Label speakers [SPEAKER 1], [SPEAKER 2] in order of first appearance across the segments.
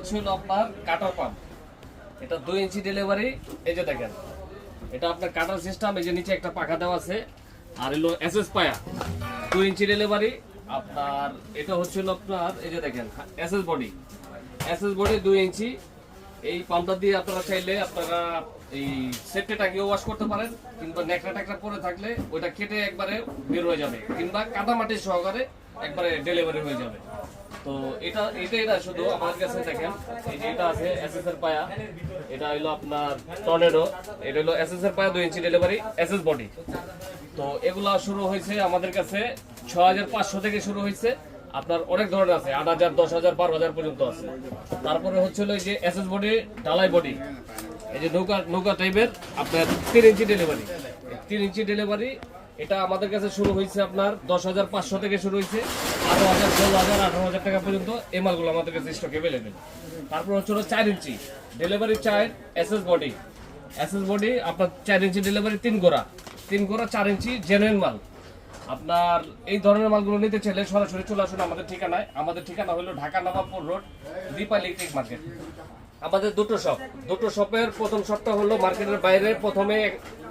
[SPEAKER 1] হচ্ছে হলো আপনার কাটার পাম্প। এটা 2 ইঞ্চি ডেলিভারি। এই যে দেখেন, এটা আপনার কাটার সিস্টেম। এই যে নিচে একটা পাখা দেওয়া আছে, আর হলো এসএস পায়া 2 ইঞ্চি ডেলিভারি আপনার। এটা হচ্ছে হলো আপনার, এই যে দেখেন এসএস বডি 2 ইঞ্চি। এই পাম্পটা দিয়ে আপনারা চাইলে আপনারা এই সেটটাকে ওয়াশ করতে পারেন, কিংবা ন্যাকড়া ট্যাকড়া পরে থাকলে ওইটা কেটে একবারে বের হয়ে যাবে, কিংবা কাদামাটি সহকারে একবারে ডেলিভারি হয়ে যাবে। তো এটা শুধু আমার কাছে দেখেন, এই যে এটা আছে এসএস এর পায়া, এটা হলো আপনার টর্নেডো, এটা হলো এসএস এর পায়া 2 ইঞ্চি ডেলিভারি এসএস বডি। তো এগুলা শুরু হয়েছে আমাদের কাছে 6500 থেকে শুরু হয়েছে। আপনার অনেক ধরনের আছে, 8000, 10000, 12000 পর্যন্ত আছে। তারপরে হচ্ছে হলো এই যে এসএস বডি, ঢালাই বডি, এই যে নৌকা টাইপের আপনার 3 ইঞ্চি ডেলিভারি। 3 ইঞ্চি ডেলিভারি এটা আমাদের কাছে শুরু হয়েছে আপনার 10500 থেকে শুরু হয়েছে, 12000, 16000, 18000 টাকা পর্যন্ত এই মালগুলো আমাদের কাছে স্টক অ্যাভেলেবেল। তারপর হচ্ছে 4 ইঞ্চি ডেলিভারি 4 এসএস বডি আপনার 4 ইঞ্চি ডেলিভারি 3 গোড়া 4 ইঞ্চি জেনুইন মাল। আপনার এই ধরনের মালগুলো নিতে চাইলে সরাসরি চলে আসুন আমাদের ঠিকানায়। আমাদের ঠিকানা হলো Dhaka Nawabpur road, Dipa electric market. আমাদের দুটো শপের প্রথম শপটা হলো মার্কেটের বাইরে,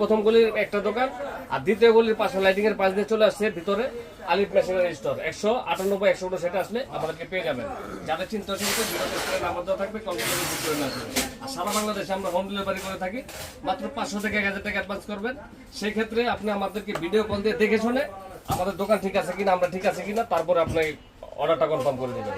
[SPEAKER 1] প্রথম গলির একটা দোকান, আর দ্বিতীয় গলির পাশে লাইটিং এর পাশ দিয়ে চলে আসছে ভিতরে আলিফ মেশিনারি স্টোর। 198 100 সেটা আসলে আমাদেরকে পেয়ে যাবেন। যাদের চিন্তা হচ্ছে ভিডিও নাম্বার দেওয়া থাকবে, কল করে বুক করে নেওয়া যাবে। আর সারা বাংলাদেশে আমরা হোম ডেলিভারি করে থাকি। মাত্র 500 থেকে 1000 টাকা অ্যাডভান্স করবেন। সেই ক্ষেত্রে আপনি আমাদেরকে ভিডিও কল দিয়ে দেখে শুনে আমাদের দোকান ঠিক আছে কিনা, আমরা ঠিক আছে কিনা, তারপরে আপনি অর্ডারটা কনফার্ম করে দেবেন।